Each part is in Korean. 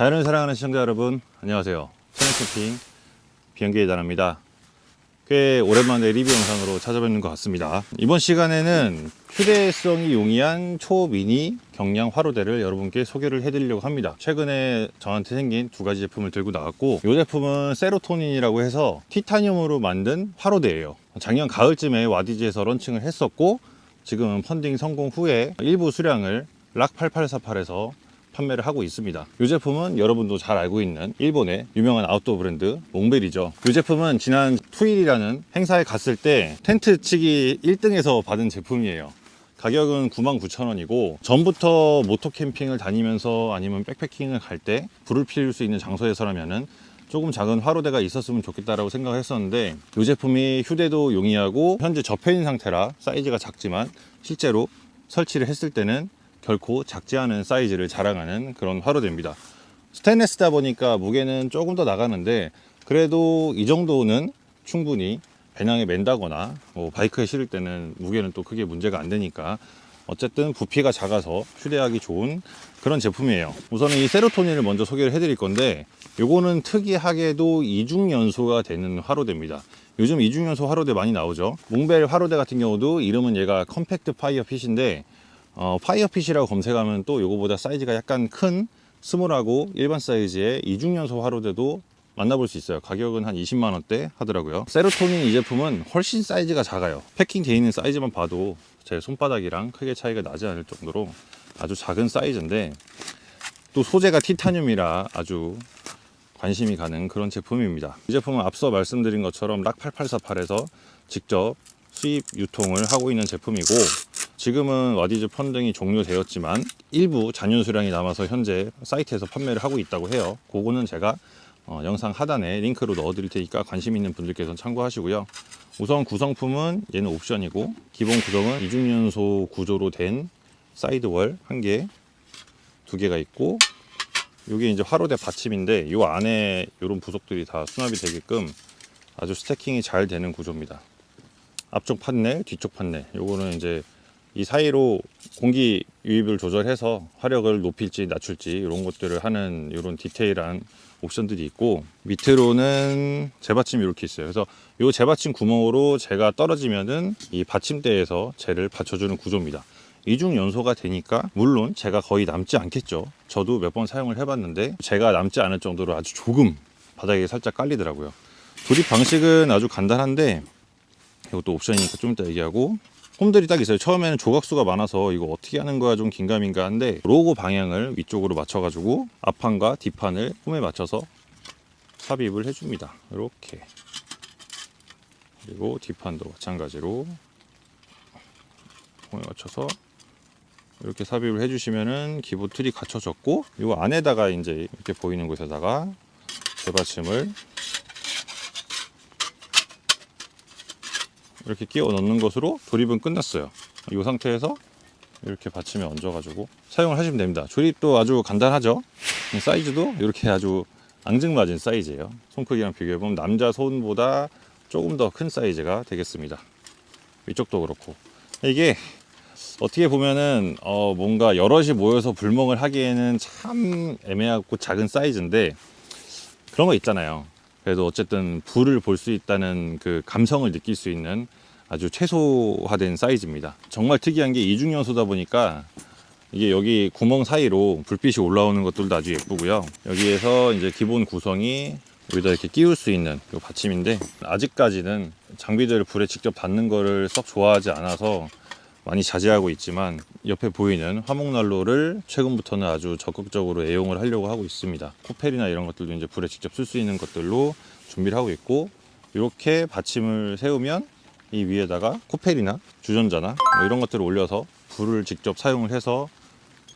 자연을 사랑하는 시청자 여러분, 안녕하세요. 천연캠핑 비행기의 단합니다. 꽤 오랜만에 리뷰 영상으로 찾아뵙는 것 같습니다. 이번 시간에는 휴대성이 용이한 초미니 경량 화로대를 여러분께 소개를 해드리려고 합니다. 최근에 저한테 생긴 두 가지 제품을 들고 나왔고, 이 제품은 세로토닌이라고 해서 티타늄으로 만든 화로대예요. 작년 가을쯤에 와디즈에서 런칭을 했었고, 지금은 펀딩 성공 후에 일부 수량을 락8848에서 판매를 하고 있습니다. 이 제품은 여러분도 잘 알고 있는 일본의 유명한 아웃도어 브랜드 몽베리죠. 이 제품은 지난 투일이라는 행사에 갔을 때 텐트 치기 1등에서 받은 제품이에요. 가격은 99,000원이고 전부터 모토 캠핑을 다니면서 아니면 백패킹을 갈 때 불을 피울 수 있는 장소에서라면은 조금 작은 화로대가 있었으면 좋겠다라고 생각을 했었는데, 이 제품이 휴대도 용이하고 현재 접혀있는 상태라 사이즈가 작지만 실제로 설치를 했을 때는 결코 작지 않은 사이즈를 자랑하는 그런 화로대입니다. 스테인레스다 보니까 무게는 조금 더 나가는데, 그래도 이 정도는 충분히 배낭에 맨다거나 바이크에 실을 때는 무게는 또 크게 문제가 안 되니까 어쨌든 부피가 작아서 휴대하기 좋은 그런 제품이에요. 우선은 이 세로토닌을 먼저 소개를 해드릴 건데, 요거는 특이하게도 이중연소가 되는 화로대입니다. 요즘 이중연소 화로대 많이 나오죠. 몽벨 화로대 같은 경우도 이름은 얘가 컴팩트 파이어핏인데, 파이어핏이라고 검색하면 또 요거보다 사이즈가 약간 큰 스몰하고 일반 사이즈의 이중연소 화로대도 만나볼 수 있어요. 가격은 한 20만원대 하더라고요. 세로토닌 이 제품은 훨씬 사이즈가 작아요. 패킹 되어 있는 사이즈만 봐도 제 손바닥이랑 크게 차이가 나지 않을 정도로 아주 작은 사이즈인데, 또 소재가 티타늄이라 아주 관심이 가는 그런 제품입니다. 이 제품은 앞서 말씀드린 것처럼 락8848에서 직접 수입 유통을 하고 있는 제품이고, 지금은 와디즈 펀딩이 종료되었지만 일부 잔여 수량이 남아서 현재 사이트에서 판매를 하고 있다고 해요. 그거는 제가 영상 하단에 링크로 넣어 드릴 테니까 관심 있는 분들께서는 참고하시고요. 우선 구성품은 얘는 옵션이고, 기본 구성은 이중연소 구조로 된 사이드월 1개, 2개가 있고, 이게 이제 화로대 받침인데 이 안에 이런 부속들이 다 수납이 되게끔 아주 스태킹이 잘 되는 구조입니다. 앞쪽 판넬, 뒤쪽 판넬, 요거는 이제 이 사이로 공기 유입을 조절해서 화력을 높일지 낮출지 이런 것들을 하는 이런 디테일한 옵션들이 있고, 밑으로는 재받침이 이렇게 있어요. 그래서 이 재받침 구멍으로 재가 떨어지면은 이 받침대에서 재를 받쳐주는 구조입니다. 이중 연소가 되니까 물론 재가 거의 남지 않겠죠. 저도 몇 번 사용을 해봤는데 재가 남지 않을 정도로 아주 조금 바닥에 살짝 깔리더라고요. 조립 방식은 아주 간단한데, 이것도 옵션이니까 좀 이따 얘기하고, 홈들이 딱 있어요. 처음에는 조각수가 많아서 이거 어떻게 하는 거야 좀 긴가민가 한데, 로고 방향을 위쪽으로 맞춰가지고 앞판과 뒷판을 홈에 맞춰서 삽입을 해줍니다. 이렇게. 그리고 뒷판도 마찬가지로 홈에 맞춰서 이렇게 삽입을 해주시면은 기본 틀이 갖춰졌고, 이 안에다가 이제 이렇게 보이는 곳에다가 재받침을 이렇게 끼워 넣는 것으로 조립은 끝났어요. 이 상태에서 이렇게 받침에 얹어가지고 사용을 하시면 됩니다. 조립도 아주 간단하죠. 사이즈도 이렇게 아주 앙증맞은 사이즈예요. 손 크기랑 비교해보면 남자 손보다 조금 더 큰 사이즈가 되겠습니다. 이쪽도 그렇고, 이게 어떻게 보면은 뭔가 여럿이 모여서 불멍을 하기에는 참 애매하고 작은 사이즈인데, 그런 거 있잖아요. 그래도 어쨌든 불을 볼 수 있다는 그 감성을 느낄 수 있는 아주 최소화된 사이즈입니다. 정말 특이한 게 이중연소다 보니까 이게 여기 구멍 사이로 불빛이 올라오는 것들도 아주 예쁘고요. 여기에서 이제 기본 구성이 여기다 이렇게 끼울 수 있는 이 받침인데, 아직까지는 장비들을 불에 직접 닿는 거를 썩 좋아하지 않아서 많이 자제하고 있지만, 옆에 보이는 화목난로를 최근부터는 아주 적극적으로 애용을 하려고 하고 있습니다. 코펠이나 이런 것들도 이제 불에 직접 쓸 수 있는 것들로 준비를 하고 있고, 이렇게 받침을 세우면 이 위에다가 코펠이나 주전자나 뭐 이런 것들을 올려서 불을 직접 사용을 해서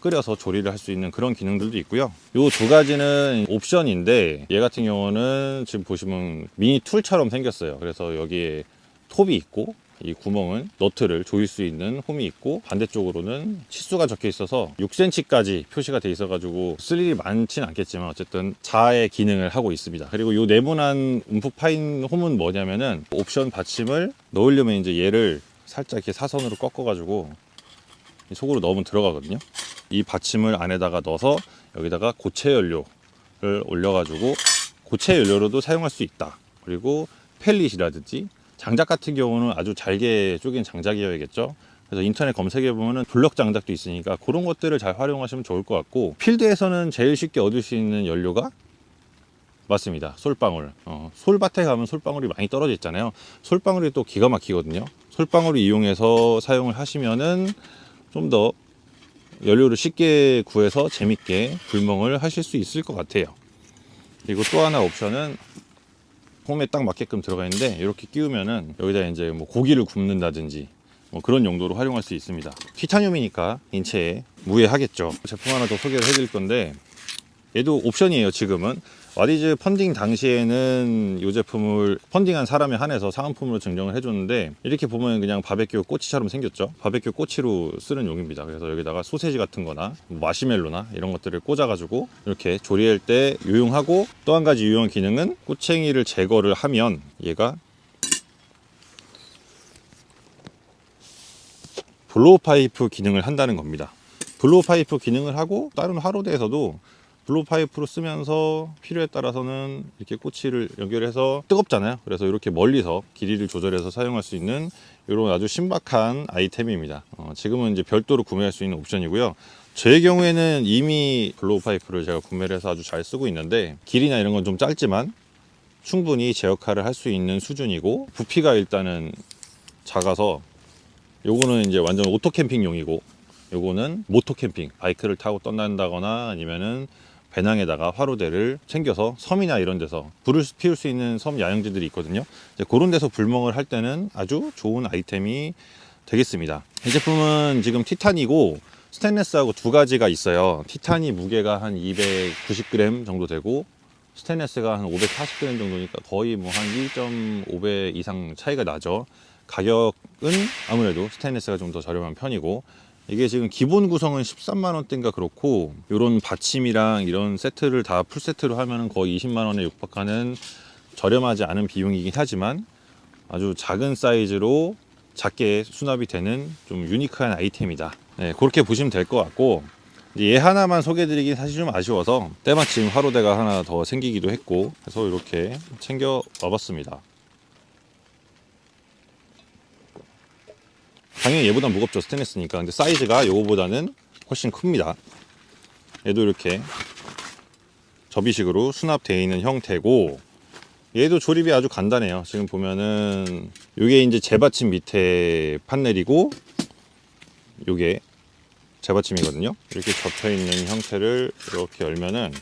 끓여서 조리를 할 수 있는 그런 기능들도 있고요. 이 두 가지는 옵션인데, 얘 같은 경우는 지금 보시면 미니 툴처럼 생겼어요. 그래서 여기에 톱이 있고, 이 구멍은 너트를 조일 수 있는 홈이 있고, 반대쪽으로는 치수가 적혀 있어서 6cm까지 표시가 돼 있어 가지고 쓸 일이 많진 않겠지만 어쨌든 자의 기능을 하고 있습니다. 그리고 이 네모난 움푹 파인 홈은 뭐냐면은, 옵션 받침을 넣으려면 이제 얘를 살짝 이렇게 사선으로 꺾어 가지고 속으로 넣으면 들어가거든요. 이 받침을 안에다가 넣어서 여기다가 고체 연료, 올려가지고 고체 연료로도 사용할 수 있다. 그리고 펠릿이라든지 장작 같은 경우는 아주 잘게 쪼갠 장작이어야겠죠. 그래서 인터넷 검색해 보면은 블럭 장작도 있으니까 그런 것들을 잘 활용하시면 좋을 것 같고, 필드에서는 제일 쉽게 얻을 수 있는 연료가 맞습니다. 솔방울. 솔밭에 가면 솔방울이 많이 떨어져 있잖아요. 솔방울이 또 기가 막히거든요. 솔방울을 이용해서 사용을 하시면은 좀 더 연료를 쉽게 구해서 재밌게 불멍을 하실 수 있을 것 같아요. 그리고 또 하나 옵션은 홈에 딱 맞게끔 들어가 있는데, 이렇게 끼우면은 여기다 이제 뭐 고기를 굽는다든지 뭐 그런 용도로 활용할 수 있습니다. 티타늄이니까 인체에 무해하겠죠. 제품 하나 더 소개를 해드릴 건데, 얘도 옵션이에요. 지금은 와디즈 펀딩 당시에는 이 제품을 펀딩한 사람에 한해서 사은품으로 증정을 해줬는데, 이렇게 보면 그냥 바베큐 꼬치처럼 생겼죠. 바베큐 꼬치로 쓰는 용입니다. 그래서 여기다가 소세지 같은 거나 마시멜로나 이런 것들을 꽂아 가지고 이렇게 조리할 때 유용하고, 또 한 가지 유용 기능은 꼬챙이를 제거를 하면 얘가 블로우 파이프 기능을 한다는 겁니다. 블로우 파이프 기능을 하고, 다른 화로대에서도 블로우 파이프로 쓰면서 필요에 따라서는 이렇게 꼬치를 연결해서 뜨겁잖아요. 그래서 이렇게 멀리서 길이를 조절해서 사용할 수 있는 이런 아주 신박한 아이템입니다. 지금은 이제 별도로 구매할 수 있는 옵션이고요. 제 경우에는 이미 블로우 파이프를 제가 구매를 해서 아주 잘 쓰고 있는데, 길이나 이런 건 좀 짧지만 충분히 제 역할을 할 수 있는 수준이고, 부피가 일단은 작아서 요거는 이제 완전 오토 캠핑용이고, 요거는 모토 캠핑, 바이크를 타고 떠난다거나 아니면은 배낭에다가 화로대를 챙겨서 섬이나 이런 데서 불을 피울 수 있는 섬 야영지들이 있거든요. 이제 그런 데서 불멍을 할 때는 아주 좋은 아이템이 되겠습니다. 이 제품은 지금 티탄이고 스테인레스하고 두 가지가 있어요. 티탄이 무게가 한 290g 정도 되고, 스테인레스가 한 540g 정도니까 거의 뭐 한 1.5배 이상 차이가 나죠. 가격은 아무래도 스테인레스가 좀 더 저렴한 편이고, 이게 지금 기본 구성은 13만 원대인가 그렇고, 이런 받침이랑 이런 세트를 다 풀세트로 하면 거의 20만 원에 육박하는 저렴하지 않은 비용이긴 하지만, 아주 작은 사이즈로 작게 수납이 되는 좀 유니크한 아이템이다. 네, 그렇게 보시면 될 것 같고, 얘 하나만 소개드리긴 사실 좀 아쉬워서 때마침 화로대가 하나 더 생기기도 했고 해서 이렇게 챙겨 와봤습니다. 당연히 얘보다 무겁죠, 스테인리스니까. 근데 사이즈가 요거보다는 훨씬 큽니다. 얘도 이렇게 접이식으로 수납되어 있는 형태고, 얘도 조립이 아주 간단해요. 지금 보면은 요게 이제 재받침 밑에 판넬이고, 요게 재받침이거든요. 이렇게 접혀 있는 형태를 이렇게 열면은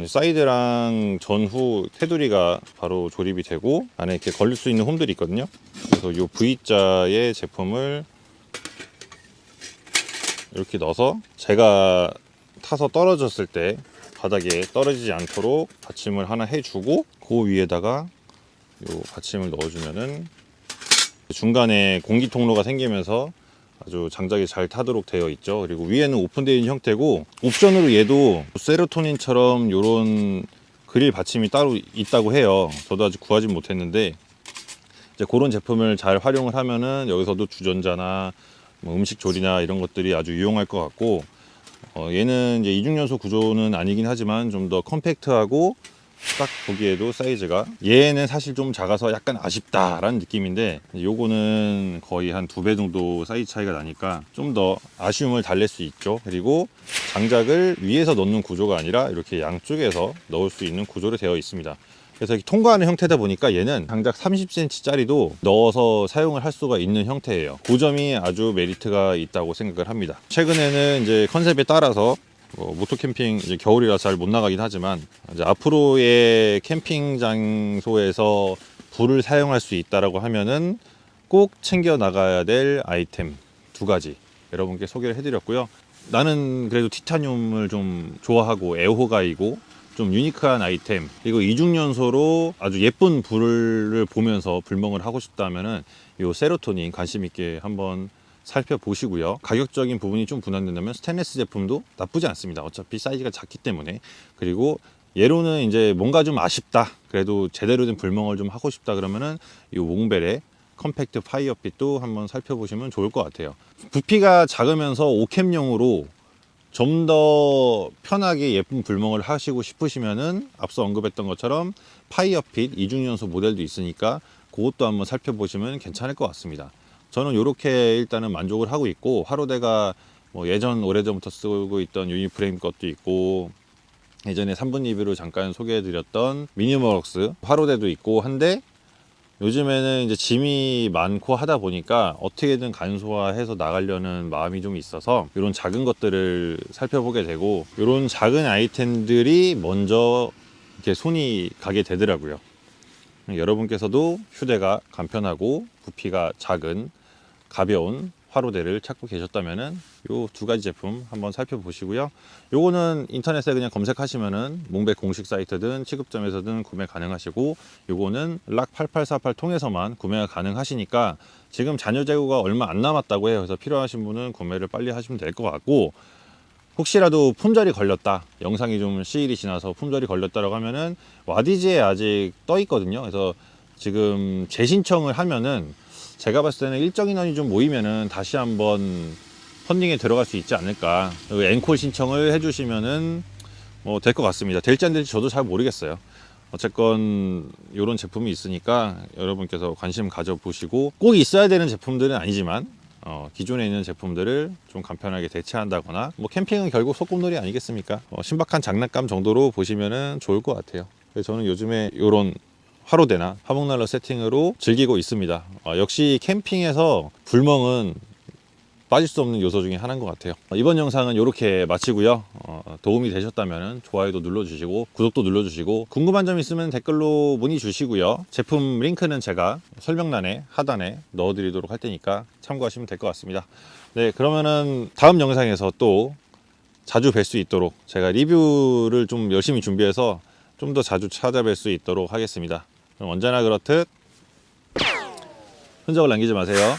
사이드랑 전후 테두리가 바로 조립이 되고, 안에 이렇게 걸릴 수 있는 홈들이 있거든요. 그래서 이 V자의 제품을 이렇게 넣어서 제가 타서 떨어졌을 때 바닥에 떨어지지 않도록 받침을 하나 해주고, 그 위에다가 이 받침을 넣어주면은 중간에 공기 통로가 생기면서 아주 장작이 잘 타도록 되어 있죠. 그리고 위에는 오픈되어 있는 형태고, 옵션으로 얘도 세로토닌처럼 이런 그릴 받침이 따로 있다고 해요. 저도 아직 구하진 못했는데, 이제 그런 제품을 잘 활용을 하면은 여기서도 주전자나 뭐 음식 조리나 이런 것들이 아주 유용할 것 같고, 얘는 이제 이중연소 구조는 아니긴 하지만 좀 더 컴팩트하고, 딱 보기에도 사이즈가 얘는 사실 좀 작아서 약간 아쉽다라는 느낌인데, 요거는 거의 한 2배 정도 사이즈 차이가 나니까 좀 더 아쉬움을 달랠 수 있죠. 그리고 장작을 위에서 넣는 구조가 아니라 이렇게 양쪽에서 넣을 수 있는 구조로 되어 있습니다. 그래서 통과하는 형태다 보니까 얘는 장작 30cm 짜리도 넣어서 사용을 할 수가 있는 형태예요. 그 점이 아주 메리트가 있다고 생각을 합니다. 최근에는 이제 컨셉에 따라서 모토 캠핑, 이제 겨울이라 잘 못 나가긴 하지만, 이제 앞으로의 캠핑 장소에서 불을 사용할 수 있다라고 하면은 꼭 챙겨 나가야 될 아이템 2가지 여러분께 소개를 해드렸고요. 나는 그래도 티타늄을 좀 좋아하고 애호가이고 좀 유니크한 아이템, 그리고 이중연소로 아주 예쁜 불을 보면서 불멍을 하고 싶다면은 이 세로토닌 관심 있게 한번 살펴보시고요. 가격적인 부분이 좀 부담된다면 스테인리스 제품도 나쁘지 않습니다. 어차피 사이즈가 작기 때문에. 그리고 얘로는 이제 뭔가 좀 아쉽다, 그래도 제대로 된 불멍을 좀 하고 싶다 그러면은 이 몽벨의 컴팩트 파이어핏도 한번 살펴보시면 좋을 것 같아요. 부피가 작으면서 오캠용으로 좀 더 편하게 예쁜 불멍을 하시고 싶으시면은 앞서 언급했던 것처럼 파이어핏 이중연소 모델도 있으니까 그것도 한번 살펴보시면 괜찮을 것 같습니다. 저는 이렇게 일단은 만족을 하고 있고, 화로대가 뭐 예전 오래전부터 쓰고 있던 유니프레임 것도 있고, 예전에 3분 리뷰로 잠깐 소개해드렸던 미니멀웍스 화로대도 있고 한데, 요즘에는 이제 짐이 많고 하다 보니까 어떻게든 간소화해서 나가려는 마음이 좀 있어서 이런 작은 것들을 살펴보게 되고, 이런 작은 아이템들이 먼저 이렇게 손이 가게 되더라고요. 여러분께서도 휴대가 간편하고 부피가 작은 가벼운 화로대를 찾고 계셨다면은 요 두 가지 제품 한번 살펴보시고요. 요거는 인터넷에 그냥 검색하시면은 몽백 공식 사이트든 취급점에서든 구매 가능하시고, 요거는 락 8848 통해서만 구매가 가능하시니까 지금 잔여 재고가 얼마 안 남았다고 해요. 그래서 필요하신 분은 구매를 빨리 하시면 될 것 같고, 혹시라도 품절이 걸렸다, 영상이 좀 시일이 지나서 품절이 걸렸다라고 하면은 와디즈에 아직 떠 있거든요. 그래서 지금 재신청을 하면은 제가 봤을 때는 일정 인원이 좀 모이면은 다시 한번 펀딩에 들어갈 수 있지 않을까. 앵콜 신청을 해주시면은 뭐 될 것 같습니다. 될지 안 될지 저도 잘 모르겠어요. 어쨌건 이런 제품이 있으니까 여러분께서 관심 가져보시고, 꼭 있어야 되는 제품들은 아니지만 기존에 있는 제품들을 좀 간편하게 대체한다거나, 뭐 캠핑은 결국 소꿉놀이 아니겠습니까? 신박한 장난감 정도로 보시면은 좋을 것 같아요. 그래서 저는 요즘에 이런 화로대나 화목난로 세팅으로 즐기고 있습니다. 역시 캠핑에서 불멍은 빠질 수 없는 요소 중에 하나인 것 같아요. 이번 영상은 이렇게 마치고요. 도움이 되셨다면 좋아요도 눌러주시고 구독도 눌러주시고, 궁금한 점 있으면 댓글로 문의 주시고요. 제품 링크는 제가 설명란에 하단에 넣어드리도록 할 테니까 참고하시면 될 것 같습니다. 네, 그러면은 다음 영상에서 또 자주 뵐 수 있도록 제가 리뷰를 좀 열심히 준비해서 좀 더 자주 찾아뵐 수 있도록 하겠습니다. 그럼 언제나 그렇듯 흔적을 남기지 마세요.